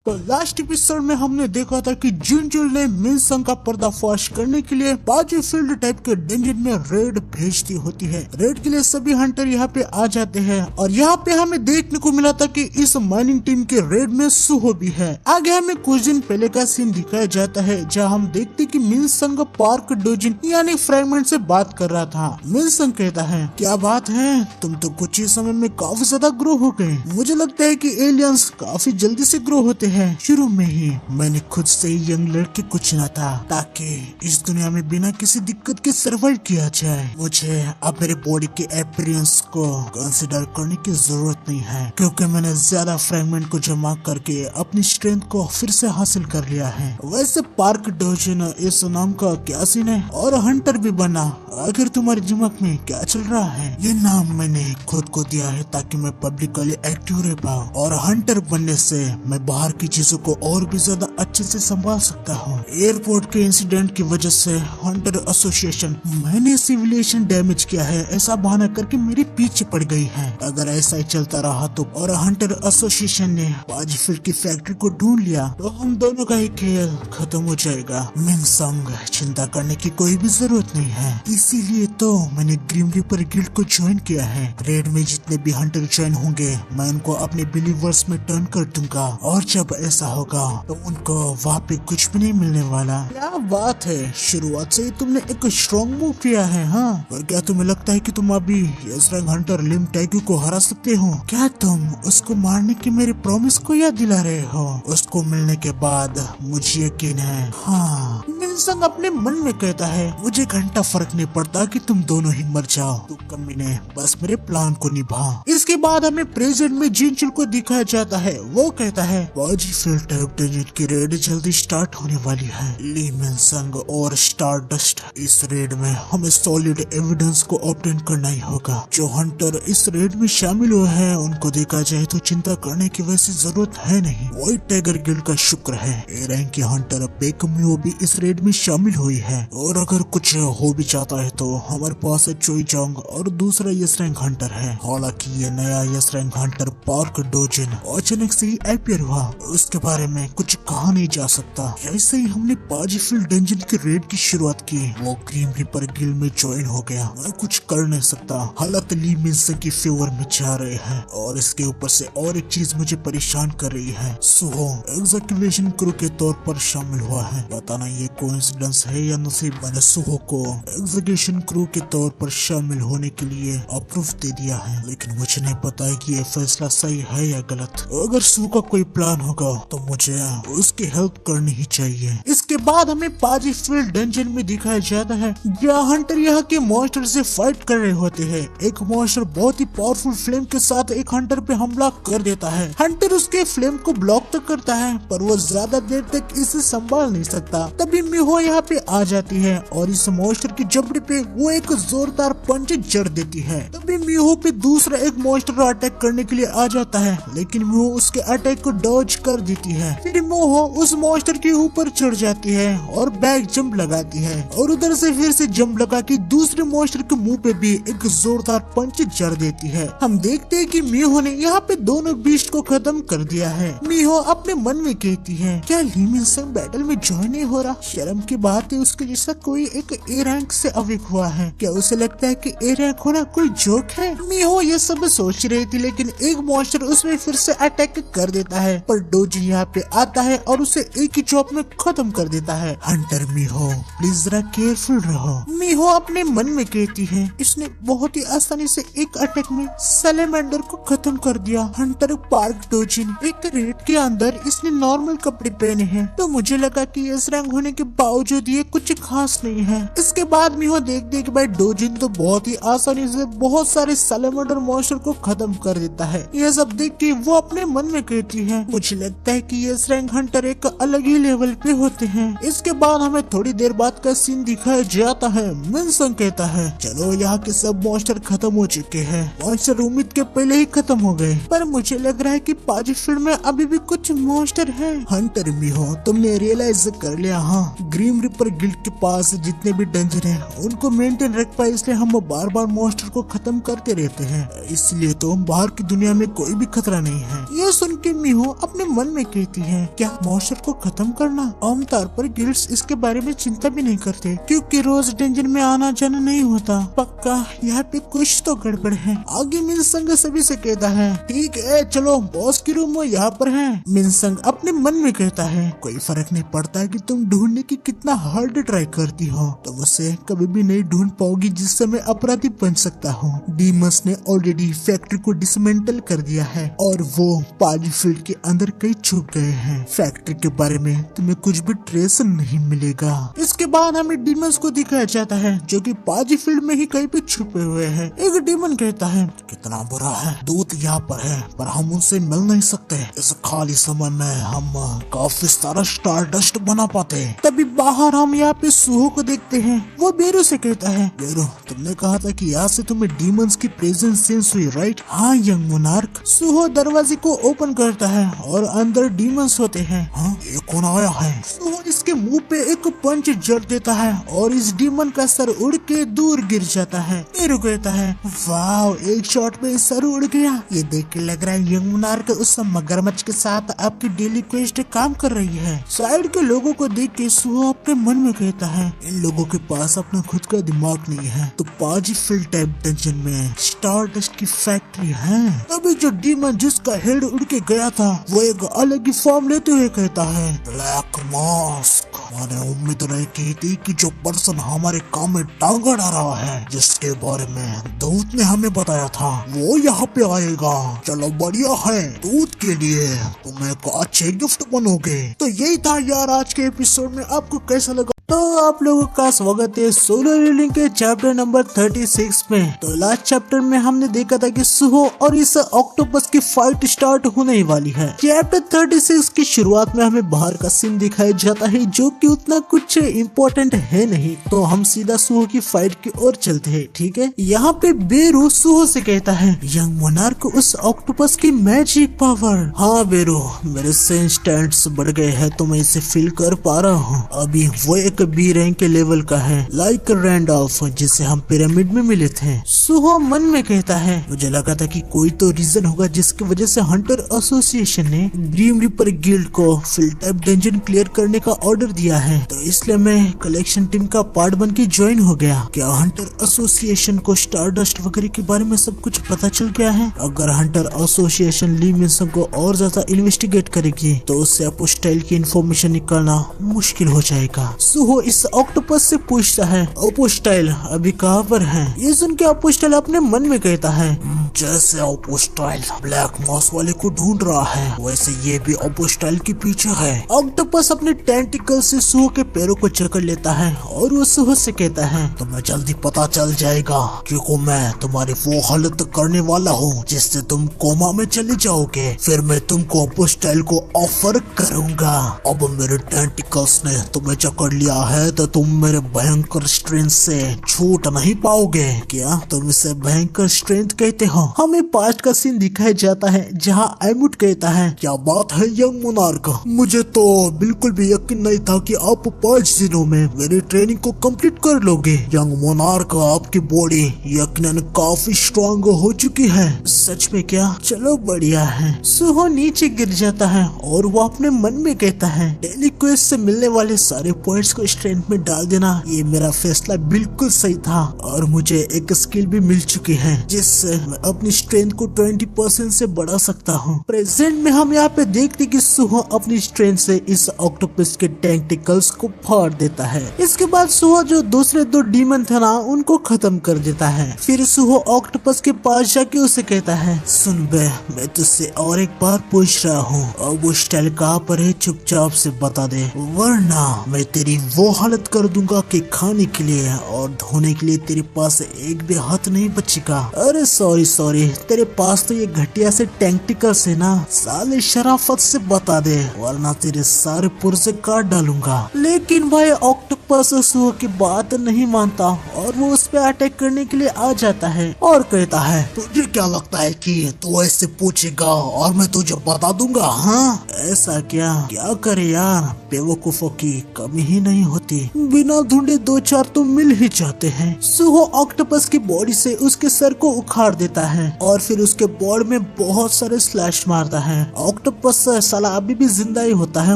तो last episode में हमने देखा था कि जिनचुल ने मिनसंग का पर्दाफाश करने के लिए बाजू फील्ड टाइप के डेंजन में रेड भेजती होती है। रेड के लिए सभी हंटर यहाँ पे आ जाते हैं और यहाँ पे हमें देखने को मिला था कि इस माइनिंग टीम के रेड में सुहो भी है। आगे हमें कुछ दिन पहले का सीन दिखाया जाता है जहाँ हम देखते कि मिनसंग पार्क डोजिन यानी फ्रैगमेंट से बात कर रहा था। मिनसंग कहता है, क्या बात है, तुम तो कुछ ही समय में काफी ज्यादा ग्रो हो गए। मुझे लगता है कि एलियंस काफी जल्दी से ग्रो होते हैं। शुरू में ही मैंने खुद से ही यंग लड़के को चुना था ताकि इस दुनिया में बिना किसी दिक्कत के सर्वाइव किया जाए। मुझे अब मेरे बॉडी के अपीयरेंस को कंसीडर करने की जरूरत नहीं है क्योंकि मैंने ज्यादा फ्रैगमेंट को जमा करके अपनी स्ट्रेंथ को फिर से हासिल कर लिया है। वैसे पार्क डोजिन इस नाम का क्या सीन है और हंटर भी बना। आखिर तुम्हारे दिमाग में क्या चल रहा है? ये नाम मैंने खुद को दिया है ताकि मैं पब्लिकली एक्टिव रह पाऊं और हंटर बनने से मैं बाहर की चीजों को और भी ज्यादा अच्छे से संभाल सकता हूँ। एयरपोर्ट के इंसिडेंट की वजह से हंटर एसोसिएशन मैंने सिविलियन डैमेज किया है ऐसा बहाना करके मेरे पीछे पड़ गई है। अगर ऐसा ही चलता रहा तो और हंटर एसोसिएशन ने बाजीफिल्ड की फैक्ट्री को ढूंढ लिया तो हम दोनों का ही खेल खत्म हो जाएगा। मिनसंग, चिंता करने की कोई भी जरूरत नहीं है। इसीलिए तो मैंने ग्रीम रीपर गिल्ड को ज्वाइन किया है। रेड में जितने भी हंटर ज्वाइन होंगे मैं उनको अपने बिलीवर्स में टर्न कर दूंगा और जब ऐसा होगा तो उनको वहाँ पे कुछ भी नहीं मिलने वाला। क्या बात है, शुरुआत से ही तुमने एक स्ट्रॉन्ग मूव किया है। हाँ, और क्या तुम्हें लगता है कि तुम अभी यसरंग हंटर लिम टैगू को हरा सकते हो? क्या तुम उसको मारने की मेरे प्रॉमिस को याद दिला रहे हो? उसको मिलने के बाद मुझे यकीन है। हाँ, मिनसंग अपने मन में कहता है, मुझे घंटा फर्क नहीं पड़ता कि तुम दोनों ही मर जाओ, तू कमीने बस मेरे प्लान को निभा। इसके बाद हमें प्रेजेंट में जिनचुल को दिखाया जाता है। वो कहता है, बाजीफिल्ड टाइप डेंजन की रेड जल्दी स्टार्ट होने वाली है। ली मिनसंग और स्टारडस्ट, इस रेड में हमें सॉलिड एविडेंस को ऑब्टेन करना ही होगा। जो हंटर इस रेड में शामिल हुए हैं उनको देखा जाए तो चिंता करने की वैसी जरूरत है नहीं। व्हाइट टाइगर गिल्ड का शुक्र है ए रैंक की हंटर पेकमियो भी इस रेड में शामिल हुई है और अगर कुछ हो भी जाता है तो हमारे पास चोई जोंग और दूसरा यस रैंक हंटर है। हालांकि ये नया यस रैंक हंटर पार्क डोजिन अचानक से ही अपीयर हुआ, उसके बारे में कुछ कहा नहीं जा सकता। जैसे ही हमने बाजीफिल्ड डेंजन की रेड की शुरुआत की वो ग्रीम रीपर गिल्ड में ज्वाइन हो गया। मैं कुछ कर नहीं सकता। हालात ली मिनसंग की फेवर में जा रहे हैं और इसके ऊपर से और एक चीज मुझे परेशान कर रही है। सुहो एग्जीक्यूशन क्रू के तौर पर शामिल हुआ है। पता नहीं ये कोइंसिडेंस है या नसीब। मैंने सुहो को एग्जीक्यूशन क्रू के तौर पर शामिल होने के लिए अप्रूव दे दिया है, लेकिन मुझे नहीं पता है कि ये फैसला सही है या गलत। अगर सुहो का कोई प्लान होगा तो मुझे उसकी हेल्प करनी ही चाहिए। इसके बाद हमें बाजीफिल्ड डंजन में दिखाया जाता है जहाँ हंटर यहाँ के मॉन्स्टर से फाइट कर रहे होते हैं। एक मॉन्स्टर बहुत ही पावरफुल फ्लेम के साथ एक हंटर पे हमला कर देता है। हंटर उसके फ्लेम को ब्लॉक तो करता है पर वो ज्यादा देर तक इसे संभाल नहीं सकता। तभी मिहो यहाँ पे आ जाती है और इस मॉन्स्टर की जबड़े पे वो एक जोरदार पंच जड़ देती है। तभी मिहो पे दूसरा एक मॉन्स्टर अटैक करने के लिए आ जाता है लेकिन मिहो उसके अटैक को डॉज कर देती है। फिर मिहो उस मॉन्स्टर के ऊपर चढ़ जाती है और बैक जंप लगाती है और उधर से फिर से जंप लगा के दूसरे मॉन्स्टर के मुंह पे भी एक जोरदार पंच जड़ देती है। हम देखते हैं कि मिहो ने यहाँ पे दोनों बीस्ट को खत्म कर दिया है। मिहो अपने मन में कहती है, क्या ली मिनसंग बैटल में ज्वाइन नहीं हो रहा? शर्म की बात है, उसके जैसा कोई एक ए रैंक से अवेक हुआ है। क्या उसे लगता है कि ए रैंक होना कोई जोक है? मिहो ये सब सोच रही थी लेकिन एक मॉन्स्टर उसमें फिर से अटैक कर देता है पर डोजिन यहाँ पे आता है और उसे एक ही चॉप में खत्म कर देता है। हंटर मिहो प्लीज जरा केयरफुल रहो। मिहो अपने मन में कहती है, इसने बहुत ही आसानी से एक अटैक में सैलेमेंडर को खत्म कर दिया। हंटर पार्क डोजिन एक रेड के अंदर इसने नॉर्मल कपड़े पहने हैं तो मुझे लगा कि इस रंग होने के बावजूद ये कुछ खास नहीं है। इसके बाद मिहो देखती है कि भाई डोजिन तो बहुत ही आसानी से बहुत सारे सैलेमेंडर मॉन्स्टर को खत्म कर देता है। यह सब देख के वो अपने मन में कहती है, मुझे लगता है कि ये रैंक हंटर एक अलग ही लेवल पे होते हैं। इसके बाद हमें थोड़ी देर बाद का सीन दिखाया जाता है। मिनसंग कहता है चलो यहाँ के सब मॉन्स्टर खत्म हो चुके हैं। मॉन्स्टर उम्मीद के पहले ही खत्म हो गए, पर मुझे लग रहा है कि पाजी फील्ड में अभी भी कुछ मॉन्स्टर है। हंटर मिहो, तुमने रियलाइज कर लिया? हाँ, ग्रीम रिपर गिल्ड के पास जितने भी डंजन है उनको मेंटेन रख पाए, इसलिए हम बार बार मॉन्स्टर को खत्म करते रहते हैं। इसलिए तो बाहर की दुनिया में कोई भी खतरा नहीं है। ये सुन के मिहो अपने मन में कहती है क्या मॉन्स्टर को खत्म करना? आमतौर पर गिल्ड्स इसके बारे में चिंता भी नहीं करते, क्योंकि रोज डंजन में आना जाना नहीं होता। पक्का यहाँ पे कुछ तो गड़बड़ है। आगे मिनसंग सभी से कहता है ठीक है चलो बॉस की रूम यहाँ पर है। मिनसंग अपने मन में कहता है कोई फर्क नहीं पड़ता कि तुम ढूंढने की कितना हार्ड ट्राई करती हो, तुम उसे कभी भी नहीं ढूंढ पाओगी जिससे मैं अपराधी बन सकता हूँ। डीमंस ने ऑलरेडी फैक्ट्री को डिसमेंटल कर दिया है और वो पाजी फील्ड के अंदर कहीं छुप गए हैं। फैक्ट्री के बारे में तुम्हें कुछ भी ट्रेस नहीं मिलेगा। इसके बाद हमें डीमंस को दिखाया जाता है जो कि पाजी फील्ड में ही कहीं पे छुपे हुए हैं। एक डीमन कहता है कितना बुरा है, दूत यहाँ पर है पर हम उनसे मिल नहीं सकते। इस खाली समय में हम काफी सारा स्टारडस्ट बना पाते। तभी बाहर हम यहाँ पे सुहो को देखते हैं। वो बेरू से कहता है बेरू तुमने कहा था कि यहाँ से तुम्हें डीमंस की प्रेजेंस सेंस हुई, राइट? हाँ यंग मोनार्क। सुहो दरवाजे को ओपन करता है और अंदर डीमंस होते हैं। हाँ ये कौन आया है? सुहो इसके मुंह पे एक पंच जड़ देता है और इस डीमन का सर उड़ के दूर गिर जाता है। बेरू कहता है वाह एक शॉट में सर उड़ गया। ये देख के लग रहा है यंग मोनार्क उस मगरमच्छ के साथ आपकी डेली क्वेस्ट काम कर रही है। साइड के लोगों को देख के सुहो अपने मन में कहता है इन लोगों के पास अपना खुद का दिमाग नहीं है, तो पाजी फील्ड टाइप डंजन में स्टारडस्ट की फैक्ट्री है। तभी जो डीमन जिसका हेड उड़ के गया था वो एक अलग ही फॉर्म लेते हुए कहता है ब्लैक मास्क। मैंने उम्मीद नहीं की थी कि जो पर्सन हमारे काम में टांगा डाल रहा है, जिसके बारे में दूत ने हमें बताया था, वो यहाँ पे आएगा। चलो बढ़िया है, दूत के लिए तुम एक अच्छे गिफ्ट बनोगे। तो यही था यार आज के एपिसोड में। आपको कैसा लगा? तो आप लोगों का स्वागत है सोलो रीलिंग के चैप्टर नंबर 36 में। तो लास्ट चैप्टर में हमने देखा था कि सुहो और इस ऑक्टोपस की फाइट स्टार्ट होने वाली है। चैप्टर 36 की शुरुआत में हमें बाहर का सीन दिखाया जाता है जो कि उतना कुछ इम्पोर्टेंट है नहीं, तो हम सीधा सुहो की फाइट की ओर चलते हैं। ठीक है, यहाँ पे बेरू सुहो से कहता है यंग मोनार्क उस ऑक्टोपस की मैजिक पावर। हाँ बेरू, मेरे सेंस स्टैंड्स बढ़ गए हैं तो मैं इसे फील कर पा रहा हूँ। अभी वो एक बी रैंक के लेवल का है, लाइक रैंडॉल्फ जिसे हम पिरामिड में मिले थे। सुहो मन में कहता है मुझे लगा था कि कोई तो रीजन होगा जिसकी वजह से हंटर एसोसिएशन ने ग्रीम रिपर गिल्ड को फील्ड टाइप डंजन क्लियर करने का ऑर्डर दिया है, तो इसलिए मैं कलेक्शन टीम का पार्ट बन के ज्वाइन हो गया। क्या हंटर एसोसिएशन को स्टारडस्ट वगैरह के बारे में सब कुछ पता चल गया है? अगर हंटर एसोसिएशन ली मिनसंग को और ज्यादा इन्वेस्टिगेट करेगी तो उससे अपोस्टाइल की इंफॉर्मेशन निकालना मुश्किल हो जाएगा। सुहो इस ऑक्टोपस से पूछता है अपोस्टाइल अभी कहाँ पर है? ये सुन के अपोस्टाइल अपने मन में कहता है जैसे अपोस्टाइल ब्लैक मॉस वाले को ढूंढ रहा है, वैसे ये भी अपोस्टाइल के पीछे है। ऑक्टोपस अपने टेंटिकल से सुहो के पैरों को जकड़ लेता है और वो सुहो से कहता है तुम्हें जल्दी पता चल जाएगा क्योंकि मैं तुम्हारी वो हालत करने वाला हूँ जिससे तुम कोमा में चले जाओगे। फिर मैं तुमको अपोस्टाइल को ऑफर करूंगा। अब मेरे टेंटिकल्स ने तुम्हें जकड़ लिया है तो तुम मेरे भयंकर स्ट्रेंथ से छूट नहीं पाओगे। क्या तुम इसे भयंकर स्ट्रेंथ कहते हो? हमें पास्ट का सीन दिखाया जाता है जहां एमुट कहता है क्या बात है यंग मोनार्क, मुझे तो बिल्कुल भी यकीन नहीं था कि आप 5 दिनों में मेरी ट्रेनिंग को कंप्लीट कर लोगे। यंग मोनार्क आपकी बॉडी यकीनन काफी स्ट्रांग हो चुकी है। सच में क्या? चलो बढ़िया है। सुहो नीचे गिर जाता है और वो अपने मन में कहता है डेली क्वेस्ट से मिलने वाले सारे पॉइंट्स को स्ट्रेंथ में डाल देना, ये मेरा फैसला बिल्कुल सही था। और मुझे एक स्किल भी मिल चुकी है जिससे मैं अपनी स्ट्रेंथ को 20% से बढ़ा सकता हूँ। प्रेजेंट में हम यहाँ पे देखते कि सुहो अपनी स्ट्रेंथ से इस ऑक्टोपस के टेंटिकल्स को फाड़ देता है। इसके बाद सुहो जो दूसरे 2 डीमन थे ना उनको खत्म कर देता है। फिर सुहो ऑक्टोपस के पास जाके उसे कहता है सुन बे, मैं तुझसे और एक बार पूछ रहा हूँ, अब वो स्टाइल कहाँ पर है चुपचाप से बता दे वरना मैं तेरी वो हालत कर दूंगा कि खाने के लिए और धोने के लिए तेरे पास एक भी हाथ नहीं बचेगा। अरे सॉरी तेरे पास तो ये घटिया से टेंटिकल्स है ना, साले शराफत से बता दे वरना तेरे सारे पुर्जे काट डालूंगा। लेकिन भाई ऑक्टोपस सुहो की बात नहीं मानता और वो उस पे अटैक करने के लिए आ जाता है और कहता है तुझे क्या लगता है कि तू ऐसे पूछेगा और मैं तुझे बता दूंगा? हाँ ऐसा क्या करे यार, बेवकूफों की कमी ही नहीं होती, बिना ढूंढे दो चार तो मिल ही जाते हैं। सुहो ऑक्टोपस की बॉडी से उसके सर को उखाड़ देता है और फिर उसके बॉडी में बहुत सारे स्लैश मारता है। ऑक्टोपस साला अभी भी जिंदा ही होता है।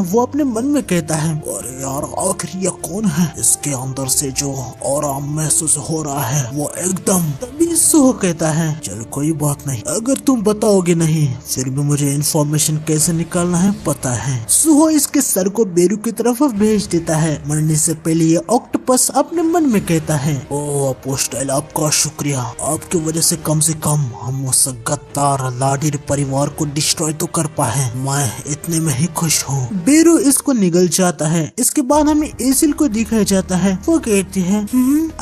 वो अपने मन में कहता है अरे यार आखिर ये कौन है, इसके अंदर से जो ऑरा महसूस हो रहा है वो एकदम। तभी सुहो कहता है चल कोई बात नहीं, अगर तुम बताओगे नहीं फिर भी मुझे इन्फॉर्मेशन कैसे निकालना है पता है। सुहो इसके सर को बेरू की तरफ भेज देता है। मरने से पहले ये ऑक्टोपस अपने मन में कहता है ओ अपोस्टल आपका शुक्रिया, आपकी वजह से कम हम उस गद्दार लाडिर परिवार को डिस्ट्रॉय तो कर पाए, मैं इतने में ही खुश हूँ। बेरू इसको निगल जाता है। इसके बाद हमें एसिल को दिखाया जाता है। वो कहती है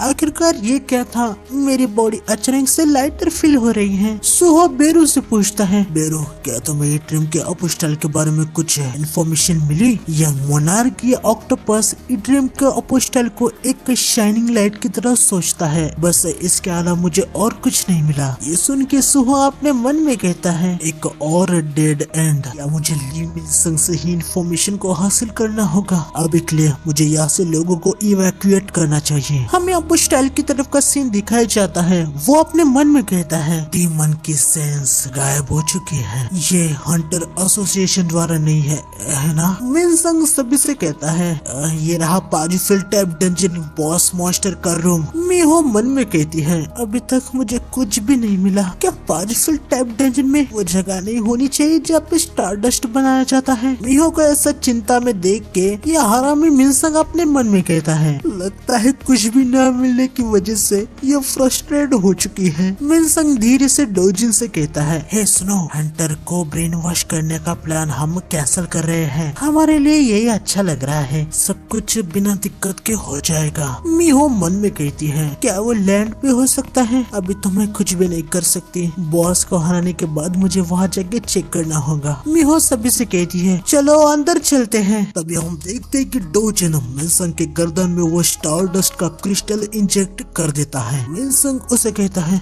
आखिरकार ये क्या था, मेरी बॉडी अचानक से लाइटर फील हो रही है। सुहो बेरू से पूछता है बेरू क्या तुम्हें ईट्रिम के अपोस्टल के बारे में कुछ इन्फॉर्मेशन मिली? यह मोनार्क या ऑक्टोपस ईट्रिम के अपोस्टल को एक शाइनिंग लाइट की तरह सोचता है, बस इसके अलावा मुझे और कुछ नहीं मिला। ये सुन के सुहो अपने मन में कहता है एक और डेड एंड, या मुझे ली मिनसंग से ही इन्फॉर्मेशन को हासिल करना होगा। अब के लिए मुझे यहाँ से लोगों को इवैक्यूएट करना चाहिए। हमें अपोस्टल की तरफ का सीन दिखाया जाता है। वो अपने मन में कहता है डीमन की सेंस गायब हो चुकी है, ये हंटर एसोसिएशन द्वारा नहीं है ना? मिनसंग सभी से कहता है ये रहा पाजीफिल टाइप डंजन बॉस मॉन्स्टर का रूम। मीहो मन में कहती है अभी तक मुझे कुछ भी नहीं मिला। क्या पाजीफिल टाइप डंजन में वो जगह नहीं होनी चाहिए जहाँ पे स्टारडस्ट बनाया जाता है? मीहो को ऐसा चिंता में देख के ये हरामी मिनसंग अपने मन में कहता है लगता है कुछ भी न मिलने की वजह से ये फ्रस्ट्रेट हो चुकी है। मिनसंग धीरे से डोजिन से कहता है हे सुनो, हंटर को ब्रेन वॉश करने का प्लान हम कैंसिल कर रहे हैं, हमारे लिए यही अच्छा लग रहा है, सब कुछ बिना दिक्कत के हो जाएगा। मीहो मन में कहती है क्या वो लैंड पे हो सकता है? अभी तो मैं कुछ भी नहीं कर सकती, बॉस को हराने के बाद मुझे वहाँ जाके चेक करना होगा। मीहो सभी से कहती है चलो अंदर चलते हैं। तभी हम देखते हैं कि डोजिन मिनसंग के गर्दन में वो स्टारडस्ट का क्रिस्टल इंजेक्ट कर देता है। मिनसंग उसे कहता है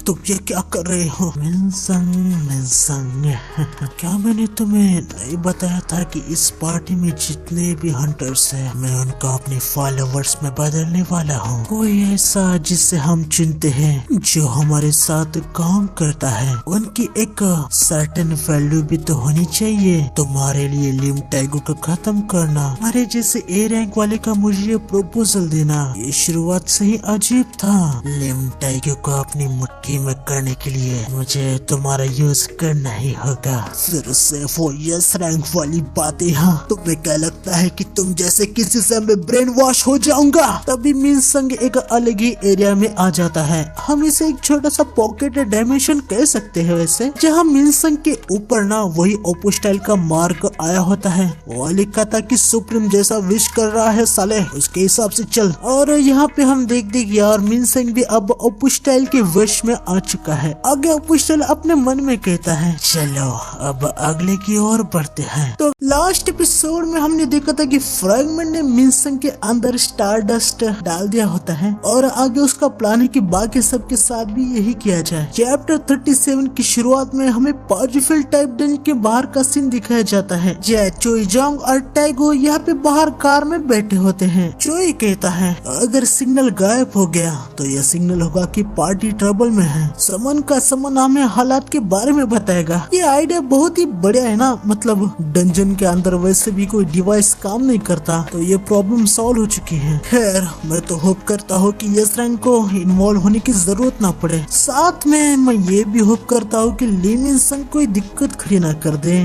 तुम ये क्या कर रहे हो? मिनसंग क्या मैंने तुम्हें नहीं बताया था कि इस पार्टी में जितने भी हंटर्स हैं मैं उनको अपने फॉलोवर्स में बदलने वाला हूँ। कोई ऐसा जिसे हम चुनते हैं जो हमारे साथ काम करता है, उनकी एक सर्टेन वैल्यू भी तो होनी चाहिए। तुम्हारे लिए लिम टैगो को खत्म करना, हमारे जैसे ए रैंक वाले का मुझे प्रपोजल देना, ये शुरुआत से ही अजीब था। लिम टैगो को अपनी मुट्ठी में करने के लिए मुझे तुम्हारा यूज करना ही होगा। फिर से वो यस रैंक वाली बातें। हाँ तुम्हें क्या लगता है कि तुम जैसे किसी से मैं ब्रेन वॉश हो जाऊंगा? तभी मिनसंग एक अलग ही एरिया में आ जाता है। हम इसे एक छोटा सा पॉकेट डायमेंशन कह सकते हैं वैसे, जहाँ मिनसंग के ऊपर ना वही ओपोस्टाइल का मार्क आया होता है। वो लिखा था कि सुप्रीम जैसा विश कर रहा है साले, उसके हिसाब से चल। और यहाँ पे हम देख यार मिनसंग भी अब ओपोस्टाइल के वश में आ चुका है। आगे ओपोस्टाइल अपने मन में कहता है चलो अब अगले की ओर बढ़ते हैं। तो लास्ट एपिसोड में हमने देखा था कि फ्रैगमेंट ने मिनसंग के अंदर स्टारडस्ट डाल दिया होता है और आगे उसका प्लान है कि बाकी सबके साथ भी यही किया जाए। चैप्टर 37 की शुरुआत में हमें पाजीफिल टाइप डंजन के बाहर का सीन दिखाया जाता है। जय चोईजांग और टैगो यहाँ पे बाहर कार में बैठे होते हैं। चोई कहता है अगर सिग्नल गायब हो गया तो यह सिग्नल होगा कि पार्टी ट्रबल में है। समन हमें हालात के बारे में बताएगा। ये आइडिया बहुत ही बढ़िया है ना, मतलब डंजन के अंदर वैसे भी कोई डिवाइस काम नहीं करता तो ये प्रॉब्लम सॉल्व हो चुकी है। खैर मैं तो होप करता हूँ कि यस रैंक को इन्वॉल्व होने की जरूरत ना पड़े। साथ में मैं ये भी होप होप करता हूँ कि लिमिन संग कोई दिक्कत खड़ी ना कर दे।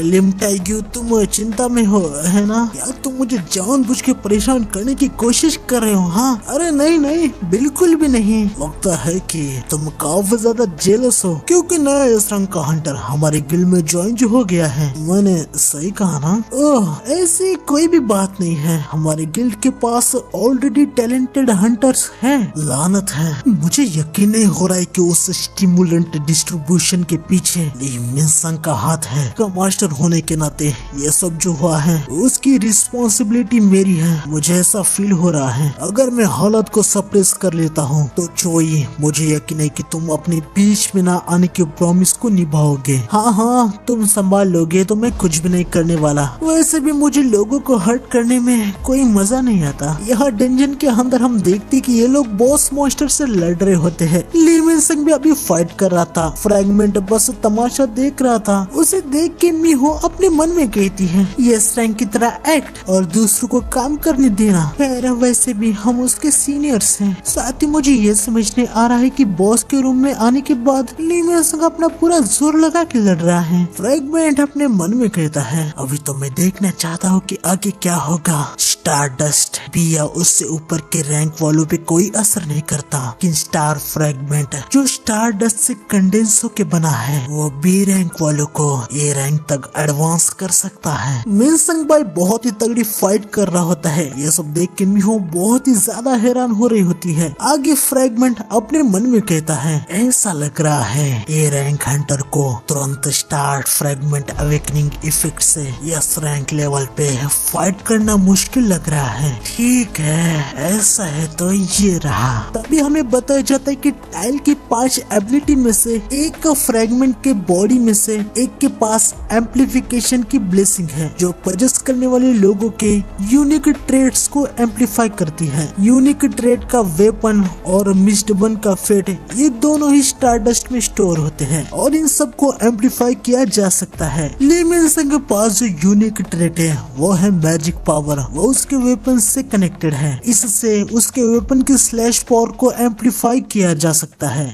लिम टाइग्यू तुम चिंता में हो है ना? क्या तुम मुझे जानबूझ के परेशान करने की कोशिश कर रहे हो? हाँ, अरे नहीं नहीं, बिल्कुल भी नहीं। लगता है कि तुम काफी ज्यादा जेलस हो क्योंकि नया इस रंग का हंटर हमारे गिल्ड में ज्वाइन जो हो गया है। मैंने सही कहा ना? ओह, ऐसी कोई भी बात नहीं है। हमारे गिल्ड के पास ऑलरेडी टैलेंटेड हंटर्स हैं। लानत है, मुझे यकीन नहीं हो रहा है कि उस स्टिमुलेंट डिस्ट्रीब्यूशन के पीछे लिमिन संग का हाथ है। का मास्टर होने के नाते ये सब जो हुआ है उसकी रिस्पॉन्सिबिलिटी मेरी है। मुझे ऐसा फील हो रहा है अगर मैं हालत को सप्रेस कर लेता हूँ तो चोई, मुझे यकीन है कि तुम अपने बीच में ना आने के प्रॉमिस को निभाओगे। हाँ हाँ, तुम संभाल लोगे तो मैं कुछ भी नहीं करने वाला। वैसे भी मुझे लोगों को हर्ट करने में कोई मजा नहीं आता। यहाँ डंजन के अंदर हम देखते कि ये लोग बॉस मॉन्स्टर से लड़ रहे होते हैं। लिमिन संग भी अभी फाइट कर रहा था। फ्रैगमेंट बस तमाशा देख रहा था। उसे देख के मीहो अपने मन में कहती है ये रैंक की तरह एक्ट और दूसरों को काम करने देना। खैर वैसे भी हम उसके सीनियर्स हैं। साथ ही मुझे ये समझने आ रहा है कि बॉस के रूम में आने के बाद लिमिन संग अपना पूरा जोर लगा के लड़ रहा है। फ्रैगमेंट अपने मन में कहता है अभी तो मैं देखना चाहता हूँ कि आगे क्या होगा। स्टारडस्ट भी या उससे ऊपर के रैंक वालों पे कोई असर नहीं करता, लेकिन स्टार फ्रैगमेंट जो स्टारडस्ट से कंडेंस होके बना है वो बी रैंक वालों को ए रैंक तक एडवांस कर सकता है। मिनसंग भाई बहुत ही तगड़ी फाइट कर रहा होता है। ये सब देख के मीहो बहुत ही ज्यादा हैरान हो रही होती है। आगे फ्रैगमेंट अपने मन में कहता है ऐसा लग रहा है ए रैंक हंटर को तुरंत स्टार फ्रैगमेंट अवेकनिंग इफेक्ट से यस रैंक लेवल पे फाइट करना मुश्किल लग रहा है। ठीक है, ऐसा है तो ये रहा। तभी हमें बताया जाता है कि टाइल की 5 एबिलिटी में से एक का फ्रैगमेंट के बॉडी में से एक के पास एम्प्लीफिकेशन की ब्लेसिंग है जो पजेस करने वाले लोगों के यूनिक ट्रेड्स को एम्प्लीफाई करती है। यूनिक ट्रेड का वेपन और मिस्ड बन का फेट ये दोनों ही स्टारडस्ट में स्टोर होते हैं और इन सब को एम्प्लीफाई किया जा सकता है। लिमिन संग के पास जो यूनिक ट्रेड है वो है मैजिक पावर। वो उसके वेपन से कनेक्टेड है। इससे उसके वेपन की स्लैश पावर को एम्प्लीफाई किया जा सकता है।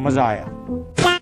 मजा आया।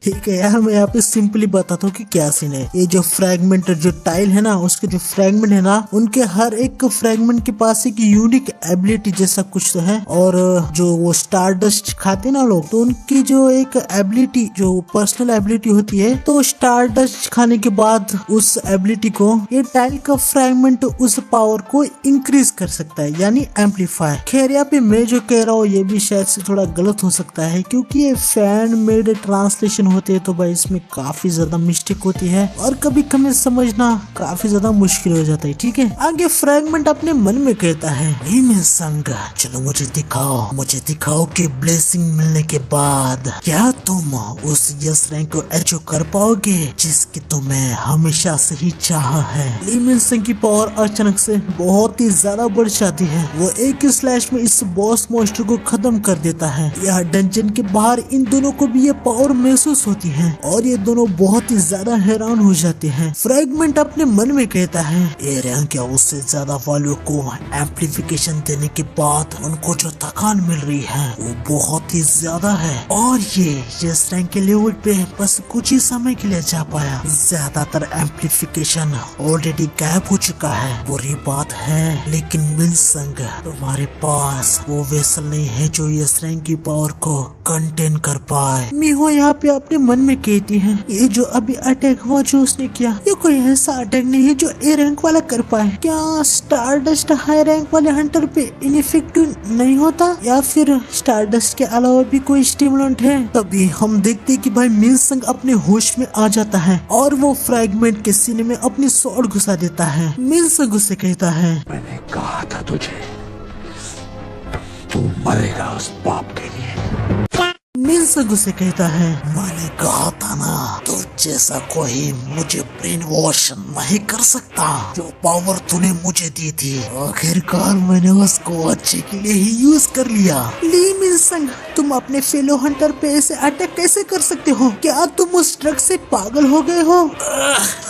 ठीक है यार, मैं यहाँ पे सिंपली बताता हूँ कि क्या सीन है। ये जो फ्रैगमेंट जो टाइल है ना, उसके जो फ्रैगमेंट है ना, उनके हर एक फ्रैगमेंट के पास एक यूनिक एबिलिटी जैसा कुछ तो है। और जो वो स्टारडस्ट खाते ना लोग, तो उनकी जो एक एबिलिटी जो पर्सनल एबिलिटी होती है, तो स्टारडस्ट खाने के बाद उस एबिलिटी को ये टाइल का फ्रैगमेंट उस पावर को इंक्रीज कर सकता है, यानी एम्पलीफाई। खैर यहाँ पे मैं जो कह रहा हूँ ये भी शायद से थोड़ा गलत हो सकता है क्योंकि ये फैन मेड ट्रांसलेशन होते हैं तो भाई इसमें काफी ज्यादा मिस्टेक होती है और कभी कभी समझना काफी ज्यादा मुश्किल हो जाता है। ठीक है, आगे फ्रैगमेंट अपने मन में कहता है संग चलो मुझे दिखाओ कि ब्लेसिंग मिलने के बाद क्या तुम उस यस रैंक को अचीव कर पाओगे जिसकी तुम्हें हमेशा से ही चाहा है। लिमिन संग की पावर अचानक से बहुत ही ज्यादा बढ़ जाती है। वो एक ही स्लैश में इस बॉस मॉन्स्टर को खत्म कर देता है। यह डंजन के बाहर इन दोनों को भी ये पावर महसूस होती है और ये दोनों बहुत ही ज्यादा हैरान हो जाते हैं। फ्रैगमेंट अपने मन में कहता है ये रैंक क्या उससे ज्यादा वालों को एम्प्लीफिकेशन देने के बाद उनको जो थकान मिल रही है वो बहुत ही ज्यादा है और ये इस रैंक के लेवल पे बस कुछ ही समय के लिए जा पाया। ज्यादातर एम्प्लीफिकेशन ऑलरेडी गायब हो चुका है, बुरी बात है। लेकिन मिनसंग तुम्हारे पास वो वेसल नहीं है जो इस रैंक की पावर को कंटेन कर पाए। मीहो यहाँ पे अपने मन में कहती है ये जो अभी अटैक हुआ जो उसने किया ये कोई ऐसा अटैक नहीं है जो ए रैंक वाला कर पाए। क्या स्टारडस्ट हाई रैंक वाले हंटर पे इनइफेक्टिव नहीं होता या फिर स्टारडस्ट के अलावा भी कोई स्टिमुलेंट है? तभी हम देखते कि भाई मिनसंग अपने होश में आ जाता है और वो फ्रैगमेंट के सीने में अपनी स्वॉर्ड घुसा देता है। मिनसंग उसे कहता है मैंने कहा था तुझे, तू मरेगा उस पाप के लिए। मिनसंग उसे कहता है, मैंने कहा था ना, तू जैसा कोई मुझे ब्रेन वॉश नहीं कर सकता। जो पावर तूने मुझे दी थी, आखिरकार मैंने उसको अच्छे के लिए ही यूज कर लिया। ली मिनसंग, तुम अपने फेलो हंटर पे ऐसे अटैक कैसे कर सकते हो? क्या तुम उस ड्रग से पागल हो गए हो?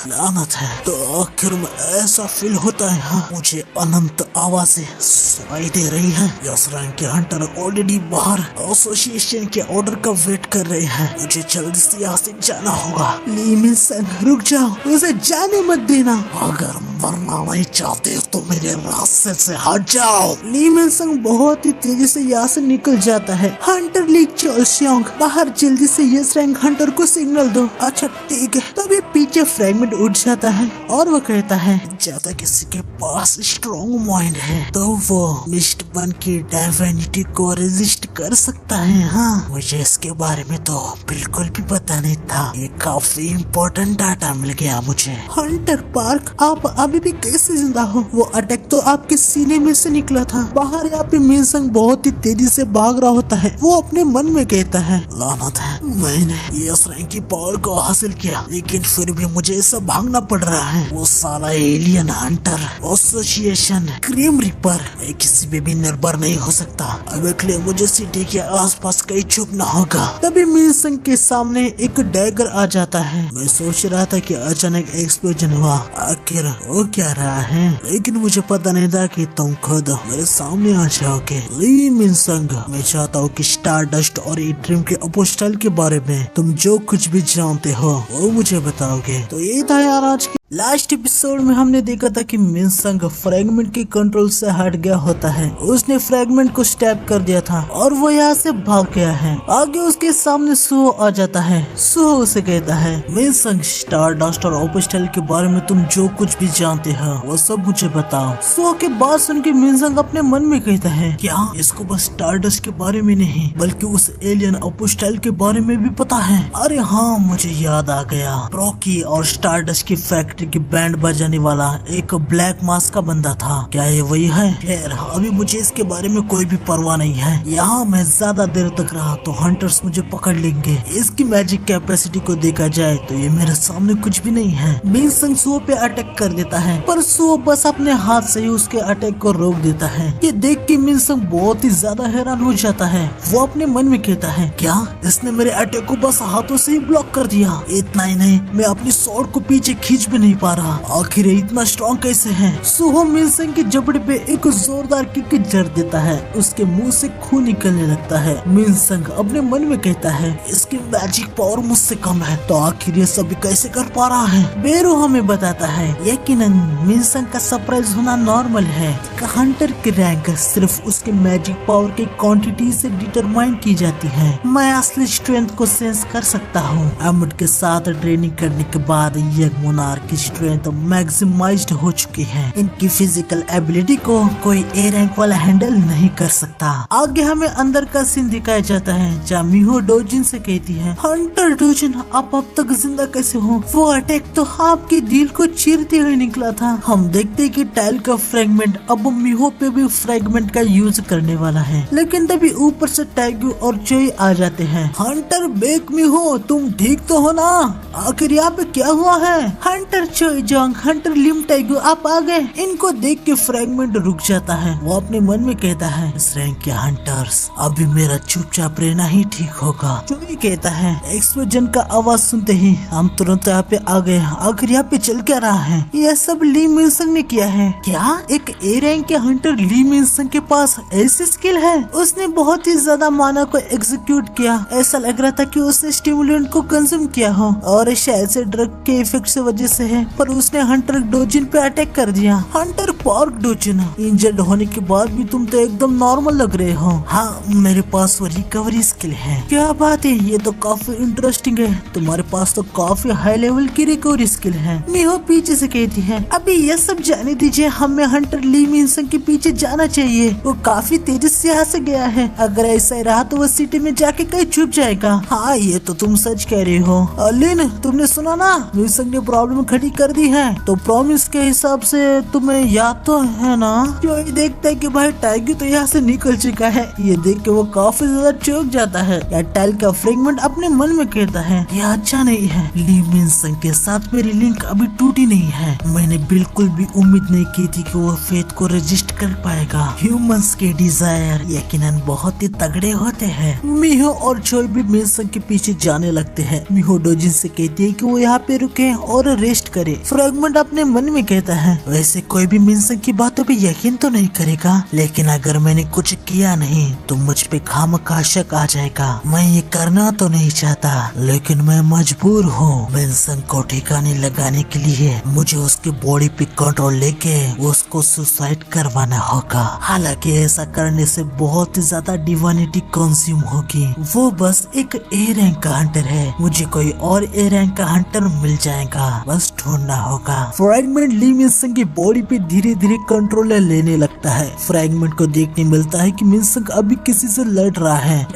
लानत है, तो आखिर में ऐसा फील होता है। हाँ, मुझे अनंत आवाजें सुनाई दे रही है। यस रैंक के हंटर ऑलरेडी बाहर एसोसिएशन के ऑर्डर का वेट कर रहे हैं। मुझे जल्दी से यहाँ से जाना होगा। ली मिनसंग, रुक जाओ, उसे जाने मत देना। अगर मरना नहीं चाहते तो मेरे रास्ते से हट जाओ। ली मिनसंग बहुत ही तेजी से यहाँ से निकल जाता है। हंटर ली चोलसियोंग, बाहर जल्दी से यस रैंक हंटर को सिग्नल दो। अच्छा ठीक है। तभी पीछे फ्रैगमेंट उठ जाता है और वो कहता है, ज्यादा किसी के पास स्ट्रॉन्ग माइंड है तो वो मिस्ट बन की डायविनिटी को रेजिस्ट कर सकता है। हाँ, मुझे इसके बारे में तो बिल्कुल भी पता नहीं था। ये काफी इम्पोर्टेंट डाटा मिल गया मुझे। हंटर पार्क, आप अभी भी कैसे जिंदा हो? वो अटैक तो आपके सीने में से निकला था। बाहर यहाँ पे मिनसंग बहुत ही तेजी से भाग रहा होता है। वो अपने मन में कहता है, लानत है, मैंने यस रैंक की पावर को हासिल किया, लेकिन फिर भी मुझे ऐसा भागना पड़ रहा है। वो साला alien Hunter association cream ripper किसी पे भी निर्भर नहीं हो सकता। अब अगले मुझे सिटी के आसपास कहीं छुपना होगा। तभी मिनसंग के सामने एक डैगर आ जाता है। मैं सोच रहा था कि अचानक एक्सप्लोजन हुआ, आखिर वो क्या रहा है, लेकिन मुझे पता नहीं था कि तुम खुद मेरे सामने आ जाओगे। ली मिनसंग, मैं चाहता हूँ कि स्टारडस्ट और ड्रीम के अपोस्टल के बारे में तुम जो कुछ भी जानते हो वो मुझे बताओगे। तो ये था यार आज की लास्ट एपिसोड में हमने देखा था कि मिनसंग फ्रैगमेंट के कंट्रोल से हट गया होता है। उसने फ्रैगमेंट को स्टैप कर दिया था और वो यहाँ से भाग गया है। आगे उसके सामने सुहो आ जाता है। सुहो उसे कहता है, मिनसंग, स्टारडस्ट और अपोस्टल के बारे में तुम जो कुछ भी जानते हो वो सब मुझे बताओ। सुहो की बात सुन के मिनसंग अपने मन में कहता है, क्या इसको बस स्टारडस्ट के बारे में नहीं बल्कि उस एलियन अपोस्टल के बारे में भी पता है? अरे हाँ, मुझे याद आ गया, ब्रोकी और स्टारडस्ट की फैक्ट्री की बैंड बजाने वाला एक ब्लैक मास्क का बंदा था। क्या ये वही है? खैर, अभी मुझे इसके बारे में कोई भी परवाह नहीं है। यहाँ मैं ज्यादा देर तक रहा तो हंटर्स मुझे पकड़ लेंगे। इसकी मैजिक कैपेसिटी को देखा जाए तो ये मेरे सामने कुछ भी नहीं है। मिनसंग सुहो पे अटैक कर देता है, पर सुहो बस अपने हाथ से ही उसके अटैक को रोक देता है। ये देख के मिनसंग बहुत ही ज्यादा हैरान हो जाता है। वो अपने मन में कहता है, क्या इसने मेरे अटैक को बस हाथों से ही ब्लॉक कर दिया? इतना ही नहीं, मैं अपनी स्वॉर्ड को पीछे खींच भी नहीं पा रहा। आखिर इतना स्ट्रॉन्ग कैसे है? सुहो मिनसंग की जबड़े पे एक जोरदार किक जड़ देता है। उसके मुंह से खून निकलने लगता है। मिनसंग अपने मन में कहता है, इसकी मैजिक पावर मुझसे कम है तो आखिर ये सब कैसे कर पा रहा है? बेरू हमें बताता है, यकीनन मिनसंग का सरप्राइज होना नॉर्मल है। हंटर की रैंक सिर्फ उसके मैजिक पावर की क्वांटिटी से डिटरमाइन की जाती है। मैं असली स्ट्रेंथ को सेंस कर सकता हूँ। एमड के साथ ट्रेनिंग करने के बाद यंग मोनार्क की स्ट्रेंथ मैक्सिमाइज्ड हो चुकी है। इनकी फिजिकल एबिलिटी को कोई ए रैंक वाला हैंडल नहीं कर सकता। आगे हमें अंदर का सीन दिखाया जाता है जहाँ मिहो डोजिन से कहती है, हंटर डोजिन, आप अब तक जिंदा कैसे हो? वो अटैक तो आपके दिल को चीरते हुए निकला था। हम देखते कि टाइल का फ्रैगमेंट अब मिहो पे भी फ्रैगमेंट का यूज करने वाला है, लेकिन तभी ऊपर से टैगू और चोई आ जाते हैं। हंटर बेक मिहो, तुम ठीक तो हो ना? आखिर यहाँ पे क्या हुआ है? हंटर चोई जोंग, हंटर लिम टैगू, आप आ गए। इनको देख के फ्रैगमेंट रुक जाता है। वो अपने मन में कहता है, इस रैंक के हंटर्स, अभी मेरा चुपचाप रहना ही ठीक होगा। चोई कहता है, एक्सप्लोजन का आवाज सुनते ही हम तुरंत यहाँ पे आ गए। आखिर यहाँ पे चल क्या रहा है? यह सब ली मिनसंग ने किया है क्या? एक ए रैंक के हंटर ली मिनसंग के पास ऐसी स्किल है? उसने बहुत ही ज्यादा माना को एग्जीक्यूट किया। ऐसा लग रहा था कि उसने स्टिमुलेंट को कंज्यूम किया हो और शायद से ड्रग के इफेक्ट से वजह से है, पर उसने हंटर डोजिन पे अटैक कर दिया। हंटर पार्क डोजिन, इंजर्ड होने के बाद भी तुम तो एकदम नॉर्मल लग रहे हो। हाँ, मेरे पास वो रिकवरी स्किल है। क्या बात है, ये तो काफी इंटरेस्टिंग है। तुम्हारे पास तो काफी हाई लेवल की रिकवरी स्किल है। मिहो पीछे से कहती है, अभी ये सब जाने दीजिए, हमें हंटर ली मिनसंग के पीछे जाना चाहिए। वो काफी तेजी से यहाँ से गया है। अगर ऐसा ही रहा तो वो सिटी में जाके कहीं छुप जाएगा। हाँ, ये तो तुम सच कह रहे हो। लिन, तुमने सुना ना, मिनसंग ने प्रॉब्लम खड़ी खड़ी कर दी है। तो प्रॉमिस के हिसाब से तुम्हें याद तो है ना? जो ये देखता है कि भाई टाइगर तो यहाँ से निकल चुका है, ये देख के वो काफी ज्यादा चौंक जाता है। या टाइल का फ्रेगमेंट अपने मन में कहता है यह अच्छा नहीं है, ली मिन संग के साथ मेरी लिंक अभी टूटी नहीं है। मैंने बिल्कुल भी उम्मीद नहीं की थी कि वो फेथ को रजिस्ट कर पाएगा। ह्यूमंस के डिजायर यकीनन बहुत ही तगड़े होते हैं। मिहो और चोई भी मिन संग के पीछे जाने लगते हैं। मिहो डोजिन से कहती है कि वो यहाँ पे रुके और रेस्ट करे। फ्रेगमेंट अपने मन में कहता है वैसे कोई भी मिन संग की बातों पे यकीन तो नहीं करेगा, लेकिन अगर मैंने कुछ किया नहीं तो मुझ पे खामखा शक आ जाएगा। मैं ये करना तो नहीं चाहता, लेकिन मैं मजबूर हूँ। मिन संग को ठिकाने लगाने के लिए मुझे उसकी बॉडी पे कंट्रोल लेके उसको सुसाइड करवाना होगा। हालांकि ऐसा करने से बहुत ही ज्यादा डिवानिटी कंज्यूम होगी। वो बस एक ए रैंक का हंटर है, मुझे कोई और ए रैंक का हंटर मिल जाएगा, बस ढूंढना होगा। फ्रैगमेंट ली मिन संग की बॉडी पे धीरे धीरे कंट्रोल लेने लगता है। फ्रैगमेंट को देखने मिलता है कि मिन संग अभी किसी से लड़ रहा है।